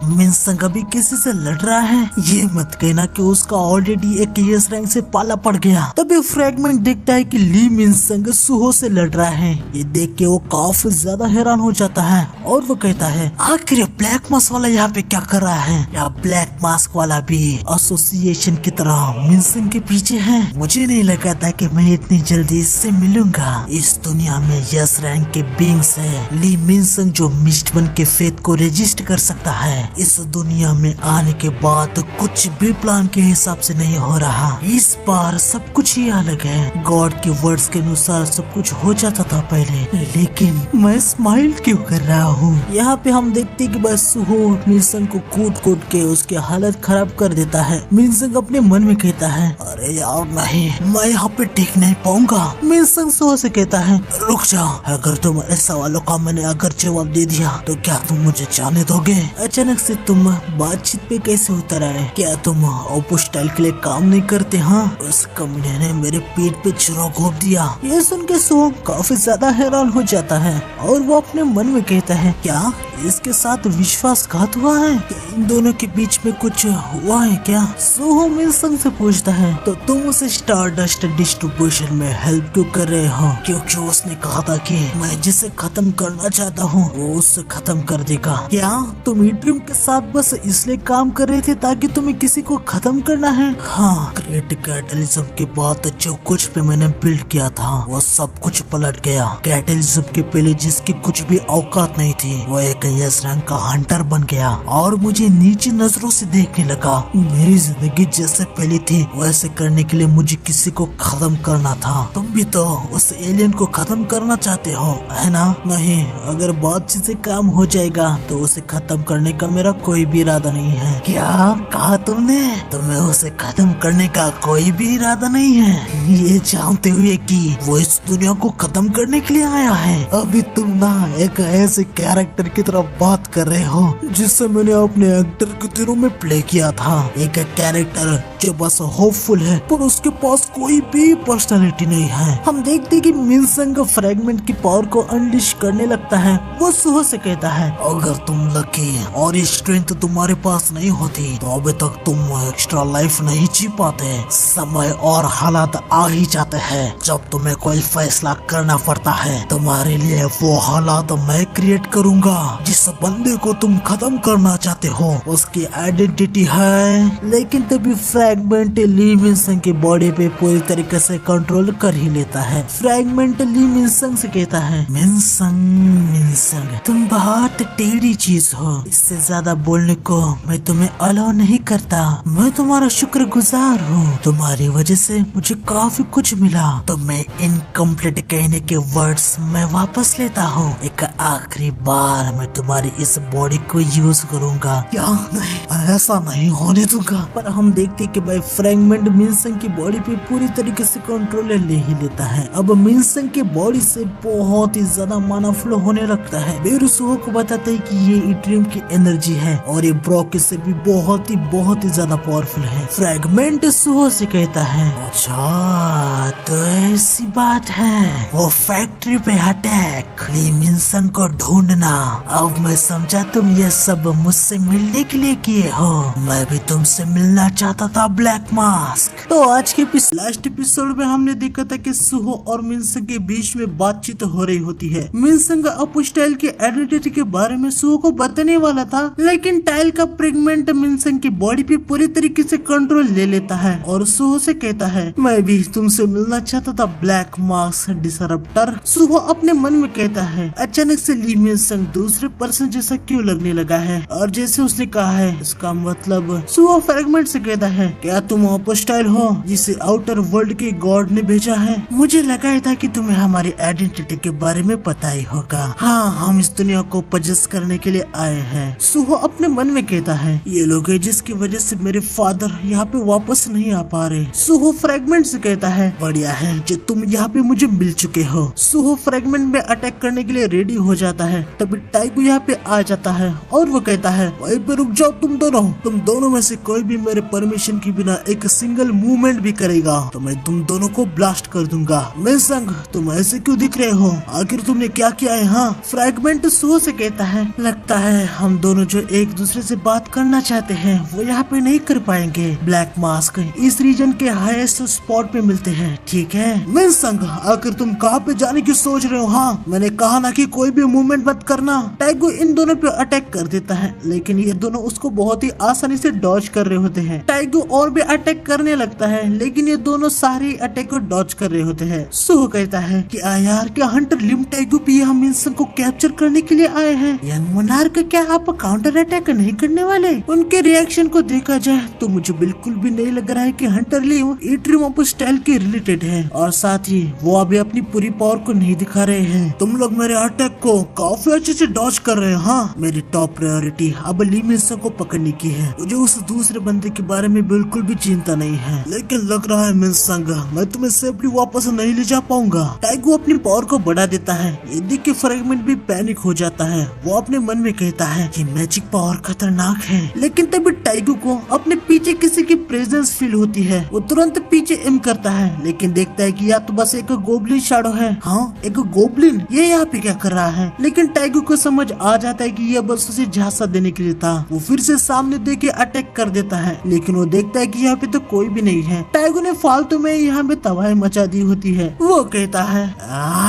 मिन संग अभी किसी से लड़ रहा है, ये मत कहना कि उसका ऑलरेडी एक एस रैंक से पाला पड़ गया। तभी फ्रैगमेंट देखता है कि ली मिन संग सुहो से लड़ रहा है। ये देख के वो काफी ज्यादा हैरान हो जाता है और वो कहता है आखिर ब्लैक मास्क वाला यहाँ पे क्या कर रहा है? या ब्लैक मास्क वाला भी एसोसिएशन की तरह मिन संग के पीछे है? मुझे नहीं लगा था कि मैं इतनी जल्दी इससे मिलूंगा। इस दुनिया में यस रैंक के बींग्स है ली मिन संग जो मिस्ट वन के फेथ को रजिस्ट कर सकता है। इस दुनिया में आने के बाद कुछ भी प्लान के हिसाब से नहीं हो रहा। इस बार सब कुछ ही अलग है। गॉड के वर्ड्स के अनुसार सब कुछ हो जाता था पहले, लेकिन मैं स्माइल क्यों कर रहा हूँ? यहाँ पे हम देखते कि बस सुहो मिन संग को कूट के उसकी हालत खराब कर देता है। मिन संग अपने मन में कहता है अरे यार नहीं, मैं यहाँ पे टिक नहीं पाऊंगा। मिन संग सुहो से कहता है रुक जाओ, अगर तुम्हारे सवालों का मैंने अगर जवाब दे दिया तो क्या तुम मुझे जाने दोगे? अचानक से तुम बातचीत पे कैसे उतर आए? क्या तुम ओपो स्टाइल के लिए काम नहीं करते? हाँ, उस कमीने ने मेरे पीठ पे छुरा घोंप दिया। ये सुन के सुहो काफी ज्यादा हैरान हो जाता है और वो अपने मन में कहता है क्या इसके साथ विश्वासघात हुआ है? क्या इन दोनों के बीच में कुछ हुआ है क्या? सुहो मिन संग से पूछता है तो तुम उसे स्टार डस्ट डिस्ट्रीब्यूशन में हेल्प क्यों कर रहे हो? क्योंकि उसने कहा था कि मैं जिसे खत्म करना चाहता हूँ वो उससे खत्म कर देगा। क्या तुम ई ड्रीम के साथ बस इसलिए काम कर रहे थे ताकि तुम्हें किसी को खत्म करना है? हाँ, ग्रेट कैटलिज्म के बाद जो कुछ भी मैंने बिल्ड किया था वो सब कुछ पलट गया। कैटलिज्म के पहले जिसकी कुछ भी औकात नहीं थी वो एक यस रैंक का हंटर बन गया और मुझे नीची नजरों से देखने लगा। मेरी जिंदगी जैसे पहले थी वैसे करने के लिए मुझे किसी को खत्म करना था। तुम भी तो उस एलियन को खत्म करना चाहते हो है ना? नहीं, अगर बातचीत से काम हो जाएगा तो उसे खत्म करने का मेरा कोई भी इरादा नहीं है। क्या कहा तुमने? तुम्हें उसे खत्म करने का कोई भी इरादा नहीं है, ये जानते हुए कि वो इस दुनिया को खत्म करने के लिए आया है। अभी तुम ना एक ऐसे कैरेक्टर की तरह बात कर रहे हो जिससे मैंने अपने एक्टर के दिनों में प्ले किया था। एक कैरेक्टर जो बस होपफुल है पर उसके पास कोई भी पर्सनालिटी नहीं है। हम देखते कि मिन संग फ्रैगमेंट की पावर को अनलिश करने लगता है। वो सुहो से कहता है अगर तुम लकी और स्ट्रेंथ तुम्हारे पास नहीं होती तो अभी तक तुम एक्स्ट्रा लाइफ नहीं जी पाते। समय और हालात आ ही जाते हैं जब तुम्हें कोई फैसला करना पड़ता है। तुम्हारे लिए वो हालात मैं क्रिएट करूंगा। जिस बंदे को तुम खत्म करना चाहते हो उसकी आइडेंटिटी है। लेकिन तभी फ्रैगमेंट ली मिन संग की बॉडी पे पूरी तरीके से कंट्रोल कर ही लेता है। फ्रैगमेंट ली मिन संग से कहता है मिन संग तुम बहुत टेढ़ी चीज हो, इससे ज्यादा बोलने को मैं तुम्हें अलाउ नहीं करता। मैं तुम्हारा शुक्रगुजार हूँ, तुम्हारी वजह से मुझे काफी कुछ मिला। तो मैं इनकम्प्लीट कहने के वर्ड्स मैं वापस लेता हूँ। एक आखिरी बार मैं तुम्हारी इस बॉडी को यूज करूंगा। क्या नहीं, ऐसा नहीं होने दूंगा। पर हम देखते कि भाई फ्रैगमेंट मिन संग की बॉडी पे पूरी तरीके से कंट्रोल ले ही लेता है। अब मिन संग की बॉडी से बहुत ही ज्यादा माना फ्लो होने लगता है। बेरू सुहो को बताते हैं कि ये ई ड्रीम की एनर्जी है और ये ब्रॉक से भी बहुत ही ज्यादा पावरफुल है। फ्रैगमेंट सुहो से कहता है अच्छा तो सी बात है, वो फैक्ट्री पे अटैक, ली मिनसन को ढूंढना। अब मैं समझा तुम ये सब मुझसे मिलने के लिए किए हो। मैं भी तुमसे मिलना चाहता था ब्लैक मास्क। तो आज के लास्ट एपिसोड में हमने देखा था कि सुहो और मिनसन के बीच में बातचीत हो रही होती है। मिनसन अपुस्टाइल की आइडेंटिटी के बारे में सुहो को बताने वाला था, लेकिन टाइल का प्रेगमेंट मिनसन की बॉडी पे पूरी तरीके से कंट्रोल ले लेता है और सुहो से कहता है, मैं भी तुमसे मिलना चाहता था ब्लैक मास्क डिसरप्टर। सुहो अपने मन में कहता है, अचानक से ली मिनसन दूसरे पर्सन जैसा क्यों लगने लगा है, और जैसे उसने कहा है इसका मतलब। सुहो फ्रेगमेंट से कहता है, क्या तुम अपुस्टाइल हो जिसे आउटर वर्ल्ड के गॉड ने भेजा है? मुझे लगा था कि तुम्हें हमारी आइडेंटिटी के बारे में पता ही होगा। हाँ, हम इस दुनिया को पजेस करने के लिए आए हैं। सुहो अपने मन में कहता है, ये लोग हैं जिसकी वजह से मेरे फादर यहाँ पे वापस नहीं आ पा रहे। सुहो फ्रेगमेंट से कहता है, बढ़िया है जो तुम यहाँ पे मुझे मिल चुके हो। सुहो फ्रेगमेंट में अटैक करने के लिए रेडी हो जाता है, तभी टाइगो यहाँ पे आ जाता है और वो कहता है, वहीं पे रुक जाओ तुम दोनों में से कोई भी मेरे परमिशन के बिना एक सिंगल मूवमेंट भी करेगा तो मैं तुम दोनों को ब्लास्ट कर दूंगा। मिनसन, तुम ऐसे क्यों दिख रहे हो? आखिर तुमने क्या किया है? हाँ, फ्रैगमेंट सुहो से कहता है, लगता है हम दोनों जो एक दूसरे से बात करना चाहते हैं वो यहाँ पे नहीं कर पाएंगे। ब्लैक मास्क इस रीजन के हाईएस्ट स्पॉट पे मिलते हैं, ठीक है? मिनसन, आखिर तुम कहाँ पे जाने की सोच रहे हो? हाँ, मैंने कहा ना कि कोई भी मूवमेंट मत करना। टाइगो इन दोनों पे अटैक कर देता है, लेकिन ये दोनों उसको बहुत ही आसानी से डॉज कर रहे होते हैं। टाइगो और भी अटैक करने लगता है, लेकिन ये दोनों सारे अटैक को डॉज कर रहे होते हैं। सुहो कहता है कि यार, क्या हंटर लिम टाइगो पे हम मिनसन को कैप्चर करने के लिए आए हैं? यंग मोनार्क, क्या आप काउंटर अटैक नहीं करने वाले? उनके रिएक्शन को देखा जाए तो मुझे बिल्कुल भी नहीं लग रहा है कि हंटर लिम एट्रियम अपुस्टाइल के रिलेटेड है, और साथ ही वो अभी अपनी पूरी पावर को नहीं दिखा रहे हैं। तुम लोग मेरे अटैक को काफी अच्छे से डॉज कर रहे हैं। हाँ, मेरी टॉप प्रायोरिटी अब ली मिनसन को पकड़ने की है। मुझे उस दूसरे बंदे के बारे में बिल्कुल भी चिंता नहीं है, लेकिन लग रहा है मिनसन मैं तुम्हें सेफली वापस नहीं ले जा पाऊंगा। टाइगो अपनी पावर को बढ़ा देता है। ये देख के फ्रेगमेंट भी पैनिक हो जाता है। वो अपने मन में कहता है, ये मैजिक पावर खतरनाक है, लेकिन तभी टाइगो को अपने पीछे किसी की प्रेजेंस फील होती है। वो तुरंत पीछे एम करता है, लेकिन देखता है कि या तो बस एक गोबलिन शैडो है। हाँ, एक गोबलिन, ये यहाँ पे क्या कर रहा है? लेकिन टाइगो को समझ आ जाता है कि यह बस उसे झांसा देने के लिए था। वो फिर से सामने देख के अटैक कर देता है, लेकिन वो देखता है कि यहाँ पे तो कोई भी नहीं है। टाइगो ने फालतू में यहाँ पे तबाही मचा दी होती है। वो कहता है,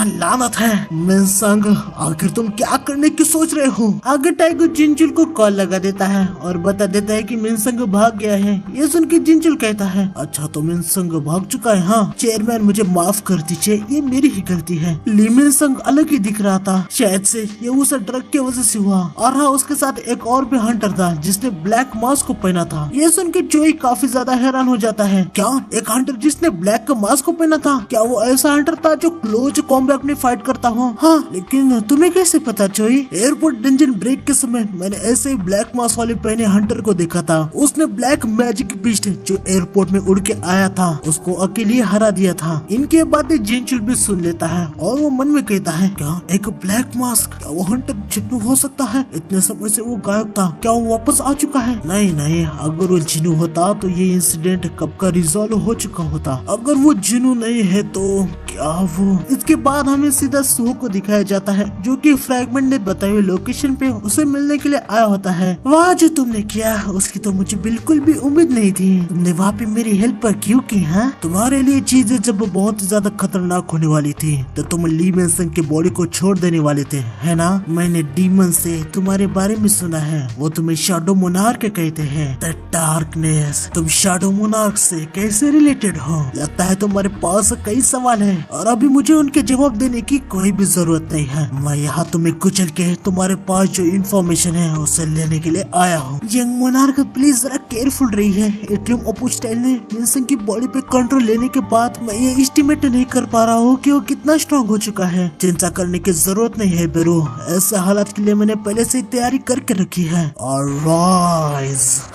लानत है मिनसन, आखिर तुम क्या करने की सोच रहे हो? आगे टाइगो जिनचुल को कॉल लगा देता है और बता देता है कि मिनसन भाग गया है। ये सुन के जिनचुल कहता है, अच्छा तो मिनसन भाग चुका है। हाँ चेयरमैन, मुझे माफ कर दीजिए, ये मेरी ही गलती है। ली मिनसन अलग ही दिख रहा था, शायद से ये उस ड्रग की वजह से हुआ। और हाँ, उसके साथ एक और भी हंटर था जिसने ब्लैक मास्क को पहना था। ये सुन के जोई काफी ज्यादा हैरान हो जाता है, क्या एक हंटर जिसने ब्लैक का मास्क को पहना था? क्या वो ऐसा हंटर था जो क्लोज कॉम्बैट में फाइट करता हो? हाँ, लेकिन तुम्हें कैसे पता जोई? एयरपोर्ट डंजन ब्रेक के समय मैंने ऐसे ही ब्लैक मास्क वाले पहने हंटर को देखा था। उसने ब्लैक मैजिक बीस्ट जो एयरपोर्ट में उड़ के आया था उसको अकेले हरा दिया था। इनके बातें जिनचुल भी सुन लेता है और वो मन में कहता है, क्या एक ब्लैक मास्क, क्या वो हंटर जिन्नू हो सकता है? इतने समय से वो गायब था, क्या वो वापस आ चुका है? नहीं, अगर वो जिन्नू होता तो ये इंसिडेंट कब का रिजॉल्व हो चुका होता। अगर वो जिन्नू नहीं है तो क्या वो? इसके बाद हमें सीधा सुहो को दिखाया जाता है, जो कि फ्रैगमेंट ने बताई हुई लोकेशन पे उसे मिलने के लिए आया होता है। वहाँ जो तुमने किया उसकी तो मुझे बिल्कुल भी उम्मीद नहीं थी। तुमने वहाँ पे मेरी हेल्प क्यों की? हाँ, तुम्हारे लिए चीजें जब बहुत ज्यादा खतरनाक होने वाली थी तो तुम ली मिनसन की बॉडी को छोड़ देने वाले थे, है ना? मैंने डीमन से तुम्हारे बारे में सुना है, वो तुम्हें शैडो मोनार्क कहते हैं, द डार्कनेस। तुम शैडो मोनार्क से कैसे रिलेटेड हो? लगता है तुम्हारे पास कई सवाल है और अभी मुझे उनके जवाब देने की कोई भी जरूरत नहीं है। मैं यहाँ तुम्हें कुचल के तुम्हारे पास जो इन्फॉर्मेशन है उसे लेने के लिए आया हूँ। यंग मोनार्क, प्लीज जरा केयरफुल रही है। एट्रियम अपुस्टाइल ने मिनसन की बॉडी पे कंट्रोल लेने के बाद मैं ये एस्टिमेट नहीं कर पा रहा हूँ कि वो कितना स्ट्रॉन्ग हो चुका है। चिंता करने की जरूरत नहीं है बेरो, ऐसे हालात के लिए मैंने पहले से तैयारी करके रखी है। और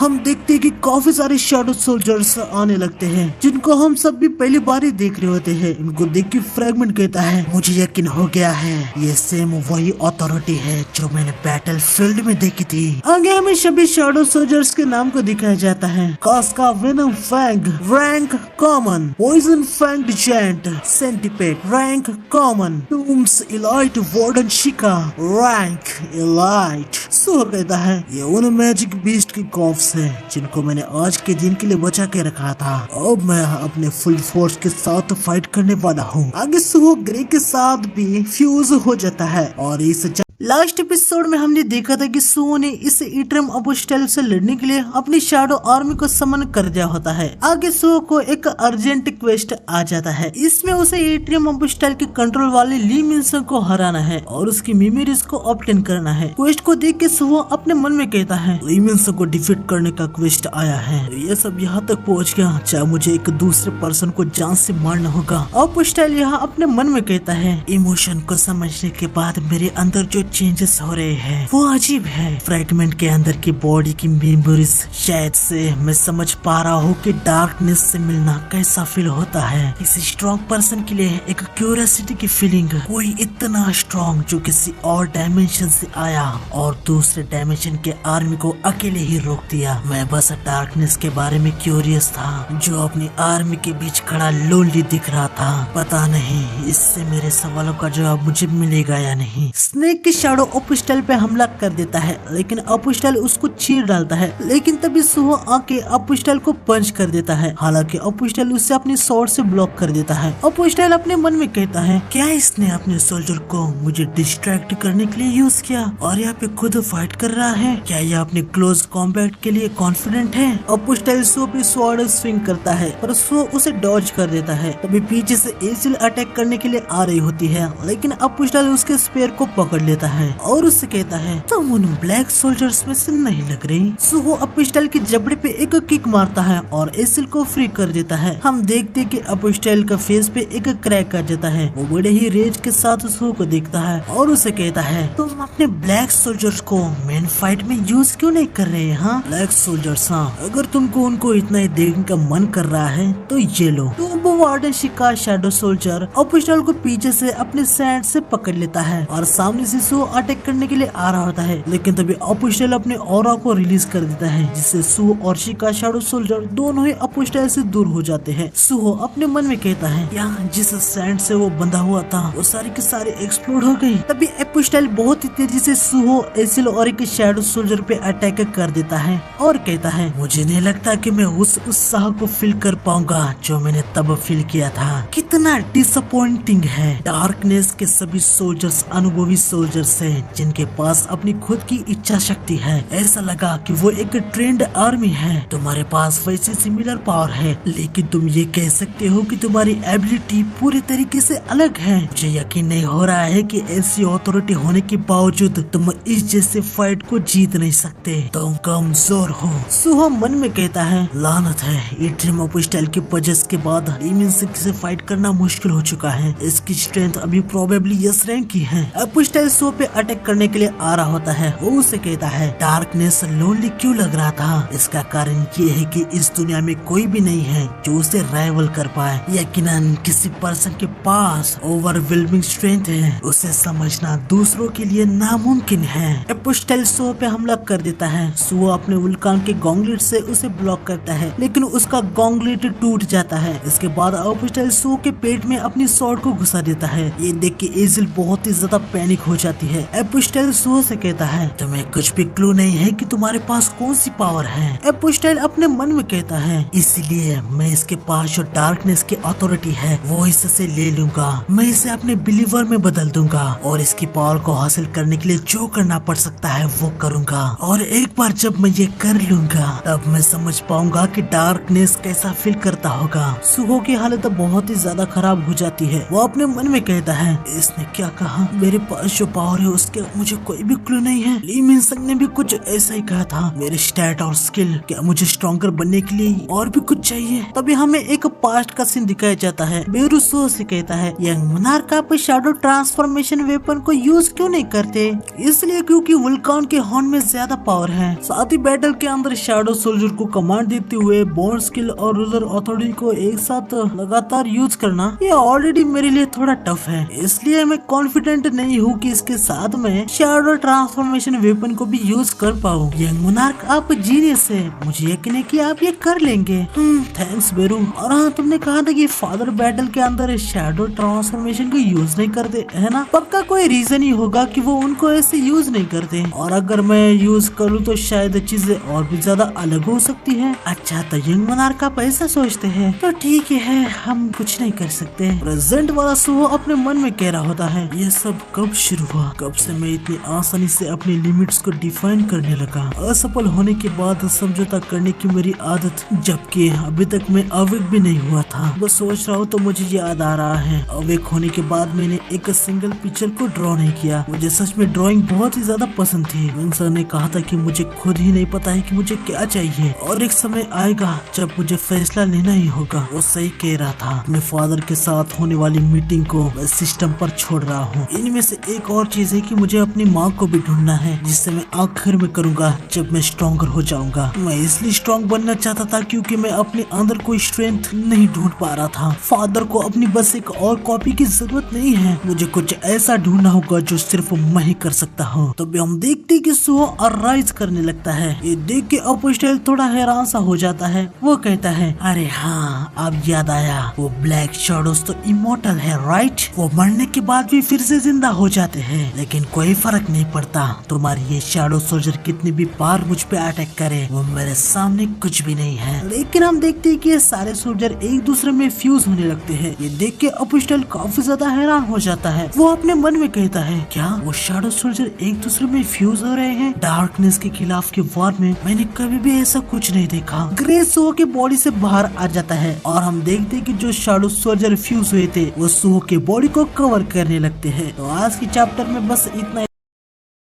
हम देखते हैं कि काफी सारे शैडो सोल्जर्स आने लगते हैं, जिनको हम सब भी पहली बार ही देख रहे होते हैं। इनको देख देख के फ्रैगमेंट कहता है मुझे यकीन हो गया है ये सेम वही अथॉरिटी है जो मैंने बैटल फील्ड में देखी थी। आगे हमें सभी शैडो सोल्जर्स के नाम को दिखाया जाता है। कास्का venom fang rank common, poison fang giant centipede rank common, tombs elite warden शिका रैंक इलाइट। सो कहता है ये उन मैजिक बीस्ट की कॉप्स है जिनको मैंने आज के दिन के लिए बचा के रखा था। अब मैं अपने फुल फोर्स के साथ फाइट करने वाला हूँ। आगे सुहो ग्रे के साथ भी फ्यूज हो जाता है और इस लास्ट एपिसोड में हमने देखा था कि सुहो ने इस ईट्रम अपोस्टल से लड़ने के लिए अपनी शैडो आर्मी को समन कर दिया होता है। आगे सुहो को एक अर्जेंट क्वेस्ट आ जाता है। इसमें उसे ईट्रम अपोस्टल के कंट्रोल वाले ली मिन्सन को हराना है और उसकी मेमोरीज को ऑब्टेन करना है। क्वेस्ट को देख के सुहो अपने मन में कहता है ली मिन्सन को डिफीट करने का क्वेस्ट आया है। ये सब यहाँ तक पहुँच गया, चाहे मुझे एक दूसरे पर्सन को जान से मारना होगा। अपोस्टल यहाँ अपने मन में कहता है इमोशन को समझने के बाद मेरे अंदर जो चेंजेस हो रहे हैं वो अजीब है। फ्रैगमेंट के अंदर की बॉडी की मेमोरीज शायद से मैं समझ पा रहा हूँ कि डार्कनेस से मिलना कैसा फील होता है। किसी स्ट्रॉन्ग पर्सन के लिए एक क्यूरियोसिटी की फीलिंग, कोई इतना स्ट्रॉन्ग जो किसी और डायमेंशन से आया और दूसरे डायमेंशन के आर्मी को अकेले ही रोक दिया। मैं बस डार्कनेस के बारे में क्यूरियस था जो अपनी आर्मी के बीच खड़ा लोनली दिख रहा था। पता नहीं इससे मेरे सवालों का जवाब मुझे मिलेगा या नहीं। स्नेक की शैडो अपोस्टल पे हमला कर देता है लेकिन अपोस्टल उसको चीर डालता है, लेकिन तभी सुहो आके अपोस्टल को पंच कर देता है। हालांकि अपोस्टल उससे अपनी स्वॉर्ड से ब्लॉक कर देता है। अपोस्टल अपने मन में कहता है क्या इसने अपने सोल्जर को मुझे डिस्ट्रैक्ट करने के लिए यूज किया और यहाँ पे खुद फाइट कर रहा है? क्या यह अपने क्लोज कॉम्बैट के लिए कॉन्फिडेंट है? अपोस्टल सुहो पे स्वॉर्ड स्विंग करता है पर सुहो उसे डॉज कर देता है। तभी पीछे से एसिल अटैक करने के लिए आ रही होती है लेकिन अपोस्टल उसके स्पेयर को पकड़ लेता है और उससे कहता है तुम उन ब्लैक सोल्जर्स में से नहीं लग रही। सुहो अपोस्टल के जबड़े पे एक किक मारता है और एसिल को फ्री कर देता है। हम देखते कि अपोस्टल का फेस पे एक क्रैक आ जाता है। वो बड़े ही रेज के साथ सुहो को देखता है और उसे कहता है तुम अपने ब्लैक सोल्जर्स को मेन फाइट में यूज क्यों नहीं कर रहे? हाँ ब्लैक सोल्जर्स, हाँ अगर तुमको उनको इतना ही देखने का मन कर रहा है तो ये लो। तो वार्डन शिका शैडो सोल्जर अपोस्टल को पीछे से अपने सैंड से पकड़ लेता है और सामने से सुहो अटैक करने के लिए आ रहा होता है, लेकिन तभी अपोस्टल अपने ऑरा को रिलीज कर देता है जिससे सुहो और शिका शैडो सोल्जर दोनों ही अपोस्टल से दूर हो जाते हैं। सुहो अपने मन में कहता है यहाँ जिस सैंड से वो बंधा हुआ था वो सारी की सारी एक्सप्लोड हो गई। तभी अपोस्टल बहुत ही तेजी से सुहो, एसिल और एक शैडो सोल्जर पे अटैक कर देता है और कहता है मुझे नहीं लगता कि मैं उस उत्साह को फील कर पाऊंगा जो मैंने तब फील किया था। कितना डिसअपॉइंटिंग है। डार्कनेस के सभी सोल्जर्स अनुभवी सोल्जर्स हैं जिनके पास अपनी खुद की इच्छा शक्ति है। ऐसा लगा कि वो एक ट्रेंड आर्मी है। तुम्हारे पास वैसे सिमिलर पावर है लेकिन तुम ये कह सकते हो कि तुम्हारी एबिलिटी पूरी तरीके से अलग है। मुझे यकीन नहीं हो रहा है कि ऐसी अथॉरिटी होने के बावजूद तुम इस जैसे फाइट को जीत नहीं सकते। तुम कमजोर हो। सुहो मन में कहता है लानत है, ईट्रम अपोस्टल के पजस के बाद से फाइट करना मुश्किल हो चुका है। इसकी स्ट्रेंथ अभी प्रोबेबली यस रैंक की है। अपोस्टल सुहो पे अटैक करने के लिए आ रहा होता है। वो उसे कहता है डार्कनेस लोनली क्यों लग रहा था? इसका कारण ये है कि इस दुनिया में कोई भी नहीं है जो उसे राइवल कर पाए। यकीनन किसी पर्सन के पास ओवरवेलमिंग स्ट्रेंथ है, उसे समझना दूसरों के लिए नामुमकिन है। अपोस्टल सुहो पे हमला कर देता है। सुहो अपने वुल्कान के गॉन्गलेट से उसे ब्लॉक करता है लेकिन उसका गॉन्गलेट टूट जाता है। इसके बाद अपोस्टल सुहो के पेट में अपनी स्वॉर्ड को घुसा देता है। ये देख के एजिल बहुत ही ज्यादा पैनिक हो जाती है। अपोस्टल सुहो से कहता है तुम्हें कुछ भी क्लू नहीं है कि तुम्हारे पास कौन सी पावर है। अपोस्टल अपने मन में कहता है इसलिए मैं इसके पास जो डार्कनेस की अथॉरिटी है वो इससे ले लूंगा। मैं इसे अपने बिलीवर में बदल दूंगा और इसकी पावर को हासिल करने के लिए जो करना पड़ सकता है वो करूंगा। और एक बार जब मैं ये कर लूंगा तब मैं समझ पाऊंगा कि डार्कनेस कैसा फील करता होगा। सुहो की हालत बहुत ही ज्यादा खराब हो जाती है। वो अपने मन में कहता है इसने क्या कहा? मेरे पास जो पावर और उसके मुझे कोई भी क्लू नहीं है। ली मिनसंग ने भी कुछ ऐसा ही कहा था, मेरे स्टैट और स्किल, क्या मुझे स्ट्रॉन्गर बनने के लिए और भी कुछ चाहिए? तभी हमें एक पास्ट का सीन दिखाया जाता है। बेरू सो से कहता है, यंग मोनार्क आप शैडो ट्रांसफॉर्मेशन वेपन को यूज क्यों नहीं करते? इसलिए क्योंकि वुल्कान के हॉर्न में ज्यादा पावर है। साथ ही बैटल के अंदर शैडो सोल्जर को कमांड देते हुए बॉन्ड स्किल और रूलर अथॉरिटी को एक साथ लगातार यूज करना ये ऑलरेडी मेरे लिए थोड़ा टफ है। इसलिए मैं कॉन्फिडेंट नहीं हूँ कि इसके साथ में शैडो ट्रांसफॉर्मेशन वेपन को भी यूज कर पाऊँ। यंग मोनार्क आप जीनियस है, मुझे यकीन है कि आप ये कर लेंगे। थैंक्स बेरू। और हाँ, तुमने कहा था कि फादर बैटल के अंदर शैडो ट्रांसफॉर्मेशन को यूज नहीं करते है ना? पक्का कोई रीजन ही होगा कि वो उनको ऐसे यूज नहीं करते, और अगर मैं यूज करूँ तो शायद चीजें और भी ज्यादा अलग हो सकती है। अच्छा, तो यंग मोनार्क आप ऐसा सोचते हैं तो ठीक है, हम कुछ नहीं कर सकते। प्रेजेंट वाला सुहो अपने मन में कह रहा होता है, ये सब कब शुरू हुआ? कब से मैं इतनी आसानी से अपनी लिमिट्स को डिफाइन करने लगा? असफल होने के बाद समझौता करने की मेरी आदत, जबकि अभी तक मैं अवेक भी नहीं हुआ था। बस सोच रहा हूँ तो मुझे याद आ रहा है, अवेक होने के बाद मैंने एक सिंगल पिक्चर को ड्रॉ नहीं किया। मुझे सच में ड्राइंग बहुत ही ज्यादा पसंद थी। सर ने कहा था कि मुझे खुद ही नहीं पता है कि मुझे क्या चाहिए, और एक समय आएगा जब मुझे फैसला लेना ही होगा। वो सही कह रहा था। अपने फादर के साथ होने वाली मीटिंग को मैं सिस्टम पर छोड़ रहा हूँ। इनमें से एक और चीज है कि मुझे अपनी माँ को भी ढूंढना है, जिससे मैं आखिर में करूँगा जब मैं स्ट्रॉन्गर हो जाऊंगा। मैं इसलिए स्ट्रॉन्ग बनना चाहता था क्योंकि मैं अपने अंदर कोई स्ट्रेंथ नहीं ढूंढ पा रहा था। फादर को अपनी बस एक और कॉपी की जरूरत नहीं है, मुझे कुछ ऐसा ढूंढना होगा जो सिर्फ मैं ही कर सकता हूँ। तो हम देखते कि सुहो और राइज करने लगता है। ये देख के अपोस्टल थोड़ा हैरान सा हो जाता है। वो कहता है, अरे हाँ, अब याद आया, वो ब्लैक शैडोज तो इमोर्टल है राइट? वो मरने के बाद भी फिर से जिंदा हो जाते हैं, लेकिन कोई फर्क नहीं पड़ता। तुम्हारी ये शैडो सोल्जर कितनी भी बार मुझ पे अटैक करे, वो मेरे सामने कुछ भी नहीं है। लेकिन हम देखते हैं कि ये सारे सोल्जर एक दूसरे में फ्यूज होने लगते हैं। ये देख के अपोस्टल काफी ज्यादा हैरान हो जाता है। वो अपने मन में कहता है, क्या वो शैडो सोल्जर एक दूसरे में फ्यूज हो रहे हैं? डार्कनेस के खिलाफ के वॉर में मैंने कभी भी ऐसा कुछ नहीं देखा। ग्रे सुहो के बॉडी से बाहर आ जाता है और हम देखते हैं कि जो शैडो सोल्जर फ्यूज हुए थे वो सुहो के बॉडी को कवर करने लगते हैं। तो आज के चैप्टर में बस इतना।